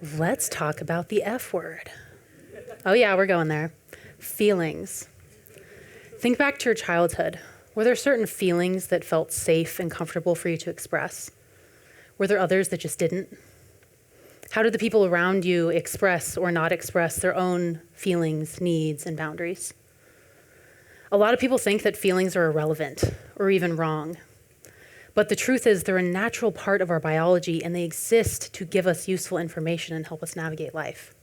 Let's talk about the F word. Oh yeah, we're going there. Feelings. Think back to your childhood. Were there certain feelings that felt safe and comfortable for you to express? Were there others that just didn't? How did the people around you express or not express their own feelings, needs, and boundaries? A lot of people think that feelings are irrelevant or even wrong. But the truth is they're a natural part of our biology and they exist to give us useful information and help us navigate life.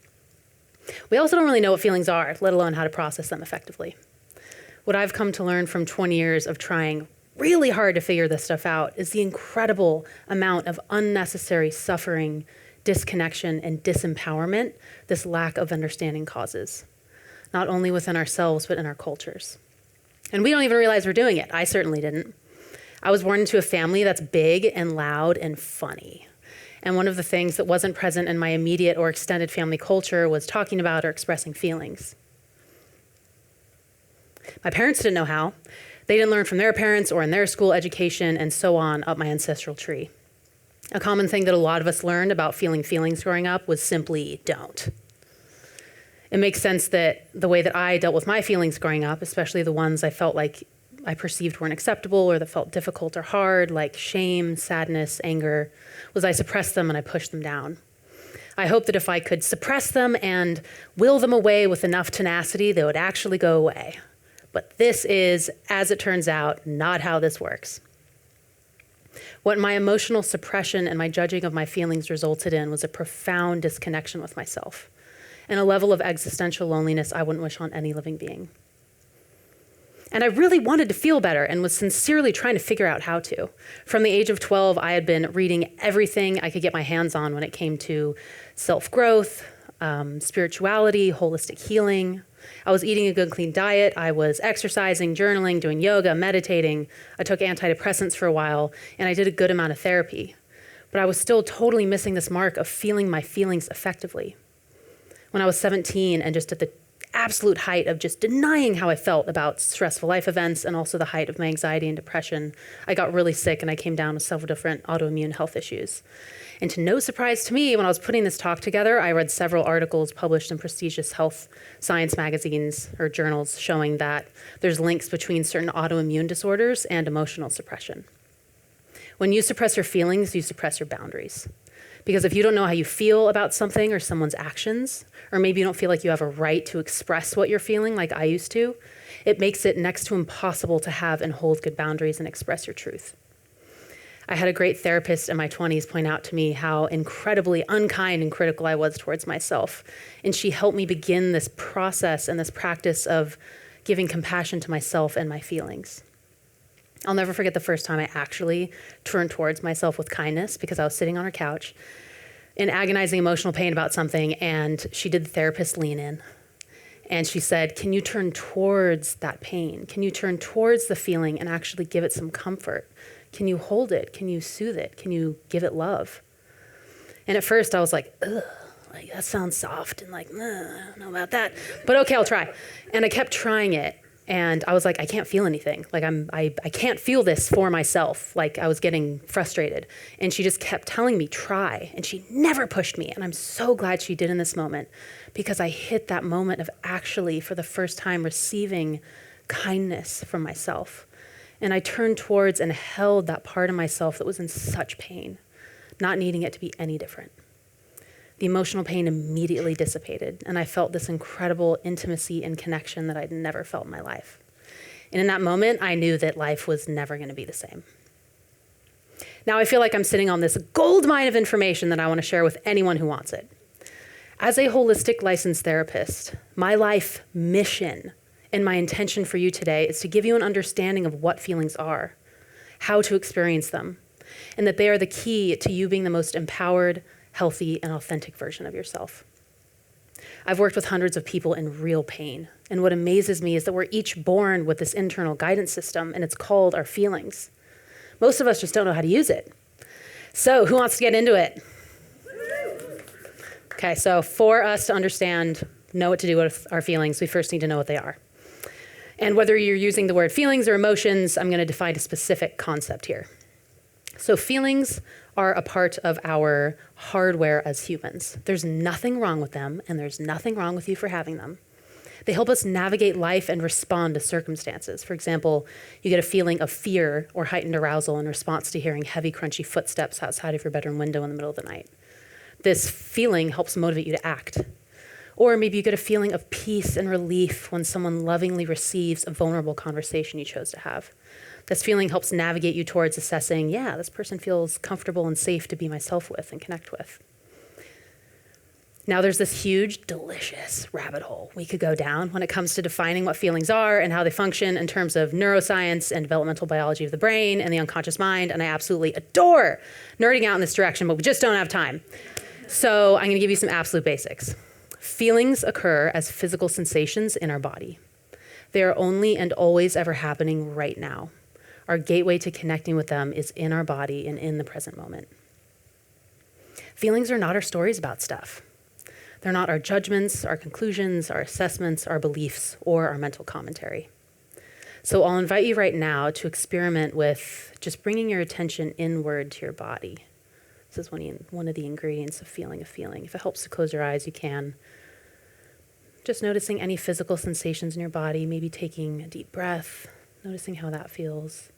We also don't really know what feelings are, let alone how to process them effectively. What I've come to learn from 20 years of trying really hard to figure this stuff out is the incredible amount of unnecessary suffering, disconnection, and disempowerment this lack of understanding causes, not only within ourselves, but in our cultures. And we don't even realize we're doing it. I certainly didn't. I was born into a family that's big and loud and funny. And one of the things that wasn't present in my immediate or extended family culture was talking about or expressing feelings. My parents didn't know how. They didn't learn from their parents or in their school education and so on up my ancestral tree. A common thing that a lot of us learned about feeling feelings growing up was simply don't. It makes sense that the way that I dealt with my feelings growing up, especially the ones I felt like I perceived weren't acceptable or that felt difficult or hard, like shame, sadness, anger, was I suppressed them and I pushed them down. I hoped that if I could suppress them and will them away with enough tenacity, they would actually go away. But this is, as it turns out, not how this works. What my emotional suppression and my judging of my feelings resulted in was a profound disconnection with myself and a level of existential loneliness I wouldn't wish on any living being. And I really wanted to feel better and was sincerely trying to figure out how to. From the age of 12, I had been reading everything I could get my hands on when it came to self-growth, spirituality, holistic healing. I was eating a good, clean diet. I was exercising, journaling, doing yoga, meditating. I took antidepressants for a while, and I did a good amount of therapy. But I was still totally missing this mark of feeling my feelings effectively. When I was 17 and just at the absolute height of just denying how I felt about stressful life events and also the height of my anxiety and depression, I got really sick and I came down with several different autoimmune health issues. And to no surprise to me, when I was putting this talk together, I read several articles published in prestigious health science magazines or journals showing that there's links between certain autoimmune disorders and emotional suppression. When you suppress your feelings, you suppress your boundaries. Because if you don't know how you feel about something or someone's actions, or maybe you don't feel like you have a right to express what you're feeling like I used to, it makes it next to impossible to have and hold good boundaries and express your truth. I had a great therapist in my 20s point out to me how incredibly unkind and critical I was towards myself. And she helped me begin this process and this practice of giving compassion to myself and my feelings. I'll never forget the first time I actually turned towards myself with kindness because I was sitting on her couch in agonizing emotional pain about something, and she did the therapist lean in. And she said, can you turn towards that pain? Can you turn towards the feeling and actually give it some comfort? Can you hold it? Can you soothe it? Can you give it love? And at first I was like, ugh, like that sounds soft and like, I don't know about that. But okay, I'll try. And I kept trying it. And I was like, I can't feel anything. Like I can't feel this for myself. Like I was getting frustrated. And she just kept telling me, try. And she never pushed me. And I'm so glad she did in this moment because I hit that moment of actually, for the first time, receiving kindness from myself. And I turned towards and held that part of myself that was in such pain, not needing it to be any different. The emotional pain immediately dissipated, and I felt this incredible intimacy and connection that I'd never felt in my life. And in that moment, I knew that life was never going to be the same. Now I feel like I'm sitting on this gold mine of information that I want to share with anyone who wants it. As a holistic licensed therapist, my life mission and my intention for you today is to give you an understanding of what feelings are, how to experience them, and that they are the key to you being the most empowered, healthy, and authentic version of yourself. I've worked with hundreds of people in real pain, and what amazes me is that we're each born with this internal guidance system, and it's called our feelings. Most of us just don't know how to use it. So who wants to get into it? Okay, so for us to understand, know what to do with our feelings, we first need to know what they are. And whether you're using the word feelings or emotions, I'm going to define a specific concept here. So feelings are a part of our hardware as humans. There's nothing wrong with them, and there's nothing wrong with you for having them. They help us navigate life and respond to circumstances. For example, you get a feeling of fear or heightened arousal in response to hearing heavy, crunchy footsteps outside of your bedroom window in the middle of the night. This feeling helps motivate you to act. Or maybe you get a feeling of peace and relief when someone lovingly receives a vulnerable conversation you chose to have. This feeling helps navigate you towards assessing, yeah, this person feels comfortable and safe to be myself with and connect with. Now there's this huge, delicious rabbit hole we could go down when it comes to defining what feelings are and how they function in terms of neuroscience and developmental biology of the brain and the unconscious mind, and I absolutely adore nerding out in this direction, but we just don't have time. So I'm gonna give you some absolute basics. Feelings occur as physical sensations in our body. They are only and always ever happening right now. Our gateway to connecting with them is in our body and in the present moment. Feelings are not our stories about stuff. They're not our judgments, our conclusions, our assessments, our beliefs, or our mental commentary. So I'll invite you right now to experiment with just bringing your attention inward to your body. This is one of the ingredients of feeling a feeling. If it helps to close your eyes, you can. Just noticing any physical sensations in your body, maybe taking a deep breath, noticing how that feels.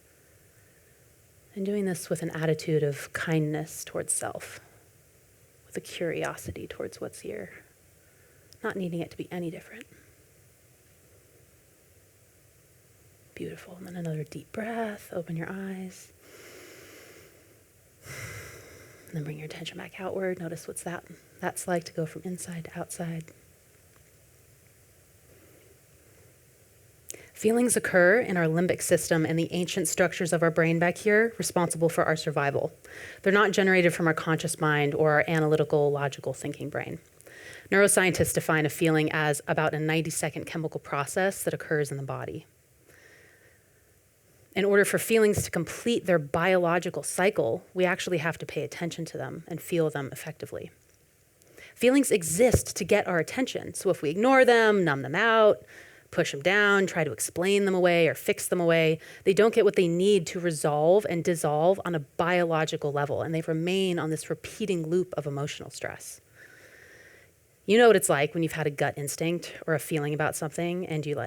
And doing this with an attitude of kindness towards self, with a curiosity towards what's here, not needing it to be any different. Beautiful. And then another deep breath, open your eyes. And then bring your attention back outward. Notice what's that's like to go from inside to outside. Feelings occur in our limbic system and the ancient structures of our brain back here responsible for our survival. They're not generated from our conscious mind or our analytical, logical thinking brain. Neuroscientists define a feeling as about a 90-second chemical process that occurs in the body. In order for feelings to complete their biological cycle, we actually have to pay attention to them and feel them effectively. Feelings exist to get our attention, so if we ignore them, numb them out, push them down, try to explain them away or fix them away, they don't get what they need to resolve and dissolve on a biological level, and they remain on this repeating loop of emotional stress. You know what it's like when you've had a gut instinct or a feeling about something and you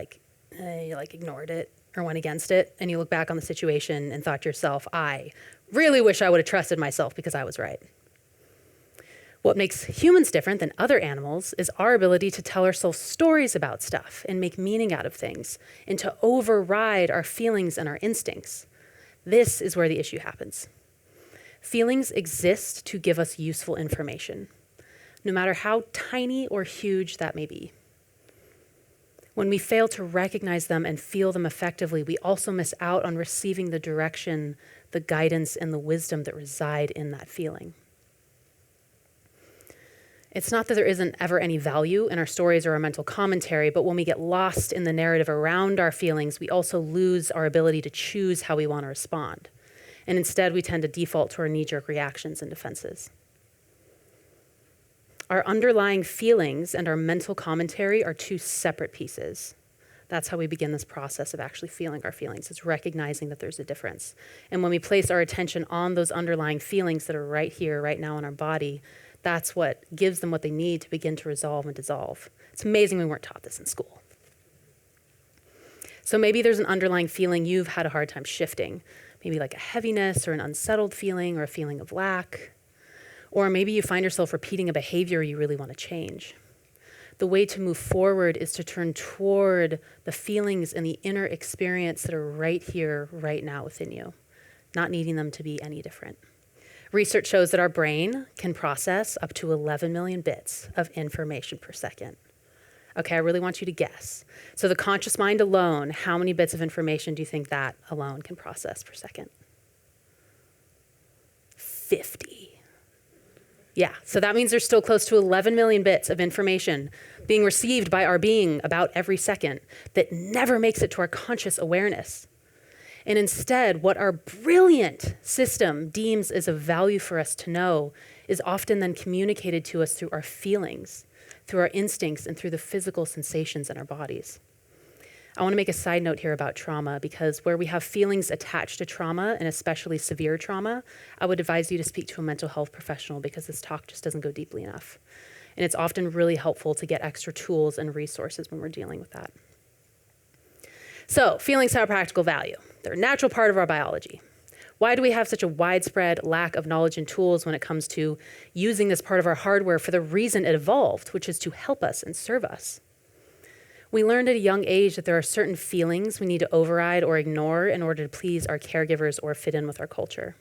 ignored it or went against it, and you look back on the situation and thought to yourself, I really wish I would have trusted myself because I was right. What makes humans different than other animals is our ability to tell ourselves stories about stuff and make meaning out of things and to override our feelings and our instincts. This is where the issue happens. Feelings exist to give us useful information, no matter how tiny or huge that may be. When we fail to recognize them and feel them effectively, we also miss out on receiving the direction, the guidance, and the wisdom that reside in that feeling. It's not that there isn't ever any value in our stories or our mental commentary, but when we get lost in the narrative around our feelings, we also lose our ability to choose how we want to respond. And instead, we tend to default to our knee-jerk reactions and defenses. Our underlying feelings and our mental commentary are two separate pieces. That's how we begin this process of actually feeling our feelings. It's recognizing that there's a difference. And when we place our attention on those underlying feelings that are right here, right now in our body, that's what gives them what they need to begin to resolve and dissolve. It's amazing we weren't taught this in school. So maybe there's an underlying feeling you've had a hard time shifting, maybe like a heaviness or an unsettled feeling or a feeling of lack. Or maybe you find yourself repeating a behavior you really want to change. The way to move forward is to turn toward the feelings and the inner experience that are right here, right now within you, not needing them to be any different. Research shows that our brain can process up to 11 million bits of information per second. Okay, I really want you to guess. So the conscious mind alone, how many bits of information do you think that alone can process per second? 50. Yeah, so that means there's still close to 11 million bits of information being received by our being about every second that never makes it to our conscious awareness. And instead, what our brilliant system deems as of value for us to know is often then communicated to us through our feelings, through our instincts, and through the physical sensations in our bodies. I want to make a side note here about trauma, because where we have feelings attached to trauma, and especially severe trauma, I would advise you to speak to a mental health professional, because this talk just doesn't go deeply enough. And it's often really helpful to get extra tools and resources when we're dealing with that. So, feelings have practical value. They're a natural part of our biology. Why do we have such a widespread lack of knowledge and tools when it comes to using this part of our hardware for the reason it evolved, which is to help us and serve us? We learned at a young age that there are certain feelings we need to override or ignore in order to please our caregivers or fit in with our culture.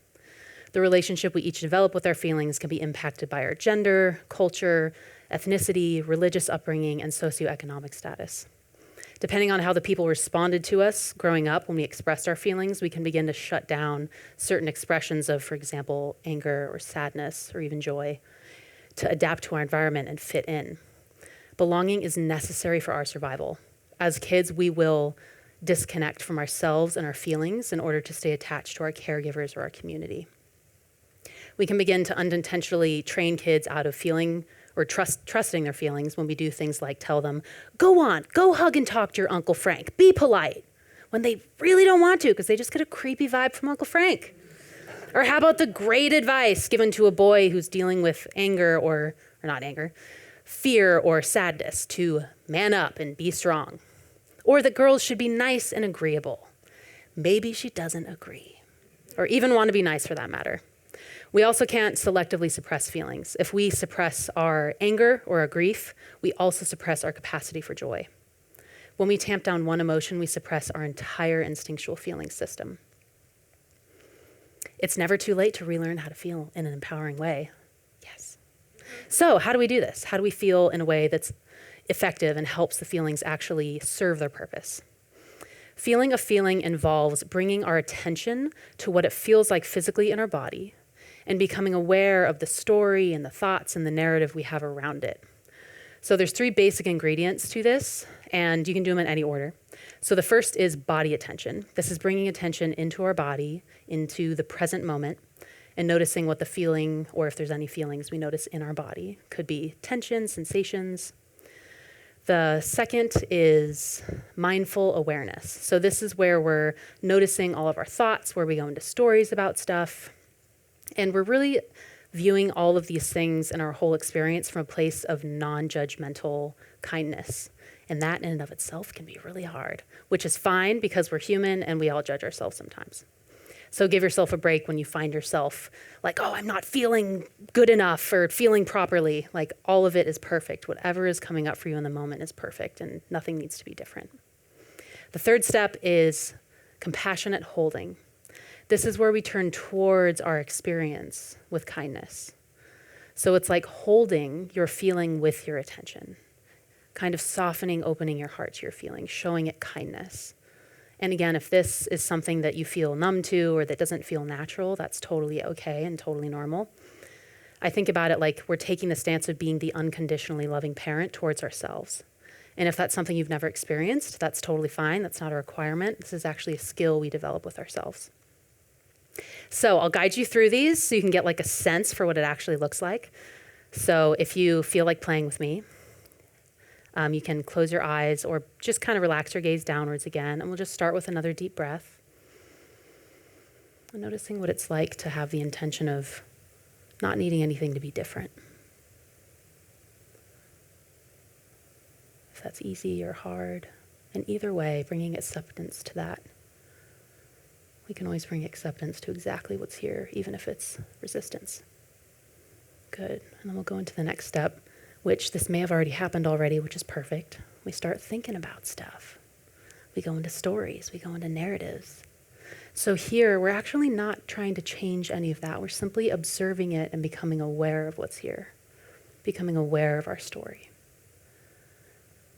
The relationship we each develop with our feelings can be impacted by our gender, culture, ethnicity, religious upbringing, and socioeconomic status. Depending on how the people responded to us growing up when we expressed our feelings, we can begin to shut down certain expressions of, for example, anger or sadness or even joy to adapt to our environment and fit in. Belonging is necessary for our survival. As kids, we will disconnect from ourselves and our feelings in order to stay attached to our caregivers or our community. We can begin to unintentionally train kids out of feeling or trusting their feelings when we do things like tell them, go on, go hug and talk to your Uncle Frank, be polite, when they really don't want to because they just get a creepy vibe from Uncle Frank. Or how about the great advice given to a boy who's dealing with anger or not anger, fear or sadness to man up and be strong. Or that girls should be nice and agreeable. Maybe she doesn't agree, or even want to be nice for that matter. We also can't selectively suppress feelings. If we suppress our anger or our grief, we also suppress our capacity for joy. When we tamp down one emotion, we suppress our entire instinctual feeling system. It's never too late to relearn how to feel in an empowering way. Yes. So how do we do this? How do we feel in a way that's effective and helps the feelings actually serve their purpose? Feeling a feeling involves bringing our attention to what it feels like physically in our body and becoming aware of the story and the thoughts and the narrative we have around it. So there's 3 basic ingredients to this, and you can do them in any order. So the first is body attention. This is bringing attention into our body, into the present moment, and noticing what the feeling, or if there's any feelings we notice in our body. Could be tension, sensations. The second is mindful awareness. So this is where we're noticing all of our thoughts, where we go into stories about stuff. And we're really viewing all of these things in our whole experience from a place of non-judgmental kindness. And that in and of itself can be really hard, which is fine because we're human and we all judge ourselves sometimes. So give yourself a break when you find yourself like, oh, I'm not feeling good enough or feeling properly. Like all of it is perfect. Whatever is coming up for you in the moment is perfect and nothing needs to be different. The third step is compassionate holding. This is where we turn towards our experience with kindness. So it's like holding your feeling with your attention, kind of softening, opening your heart to your feeling, showing it kindness. And again, if this is something that you feel numb to or that doesn't feel natural, that's totally okay and totally normal. I think about it like we're taking the stance of being the unconditionally loving parent towards ourselves. And if that's something you've never experienced, that's totally fine. That's not a requirement. This is actually a skill we develop with ourselves. So I'll guide you through these so you can get like a sense for what it actually looks like. So if you feel like playing with me, you can close your eyes or just kind of relax your gaze downwards again. And we'll just start with another deep breath. And noticing what it's like to have the intention of not needing anything to be different. If that's easy or hard. And either way, bringing acceptance to that. We can always bring acceptance to exactly what's here, even if it's resistance. Good. And then we'll go into the next step, which this may have already happened already, which is perfect. We start thinking about stuff. We go into stories. We go into narratives. So here, we're actually not trying to change any of that. We're simply observing it and becoming aware of what's here, becoming aware of our story,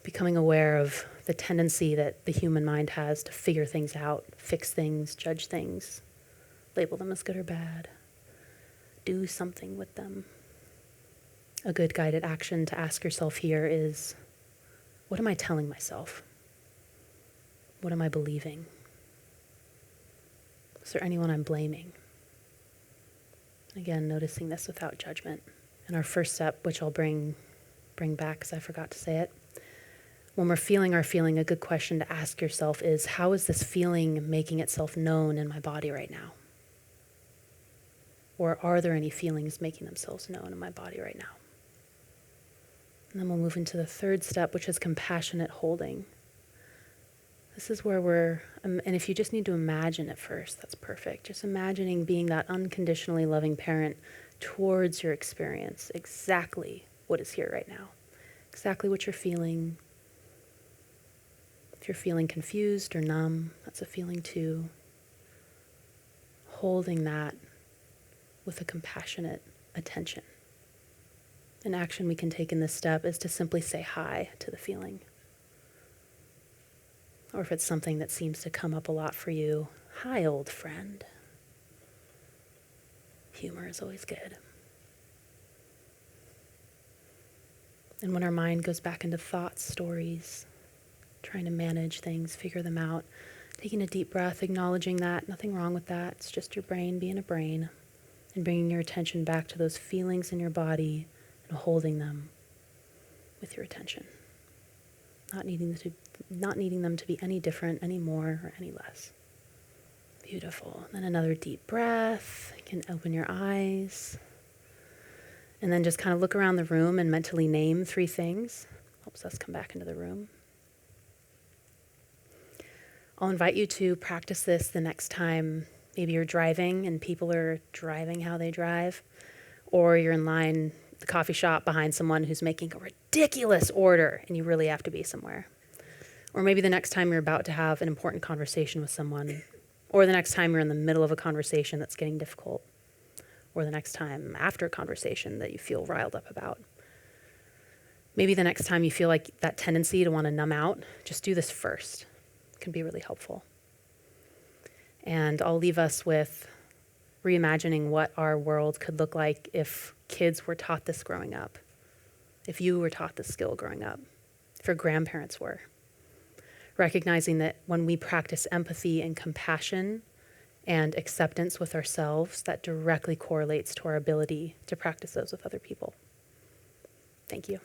becoming aware of the tendency that the human mind has to figure things out, fix things, judge things, label them as good or bad, do something with them. A good guided action to ask yourself here is, what am I telling myself? What am I believing? Is there anyone I'm blaming? Again, noticing this without judgment. And our first step, which I'll bring back because I forgot to say it, When we're feeling our feeling, a good question to ask yourself is, how is this feeling making itself known in my body right now? Or are there any feelings making themselves known in my body right now? And then we'll move into the third step, which is compassionate holding. This is where and if you just need to imagine it first, that's perfect. Just imagining being that unconditionally loving parent towards your experience, exactly what is here right now, exactly what you're feeling. If you're feeling confused or numb, that's a feeling too. Holding that with a compassionate attention. An action we can take in this step is to simply say hi to the feeling. Or if it's something that seems to come up a lot for you, hi, old friend. Humor is always good. And when our mind goes back into thoughts, stories, trying to manage things, figure them out, taking a deep breath, acknowledging that, nothing wrong with that. It's just your brain being a brain, and bringing your attention back to those feelings in your body and holding them with your attention. Not needing them to be any different, any more, or any less. Beautiful. Then another deep breath. You can open your eyes. And then just kind of look around the room and mentally name 3 things. Helps us come back into the room. I'll invite you to practice this the next time maybe you're driving and people are driving how they drive, or you're in line at the coffee shop behind someone who's making a ridiculous order and you really have to be somewhere. Or maybe the next time you're about to have an important conversation with someone, or the next time you're in the middle of a conversation that's getting difficult, or the next time after a conversation that you feel riled up about. Maybe the next time you feel like that tendency to want to numb out, just do this first. It can be really helpful. And I'll leave us with reimagining what our world could look like if kids were taught this growing up, if you were taught this skill growing up, if your grandparents were. Recognizing that when we practice empathy and compassion and acceptance with ourselves, that directly correlates to our ability to practice those with other people. Thank you.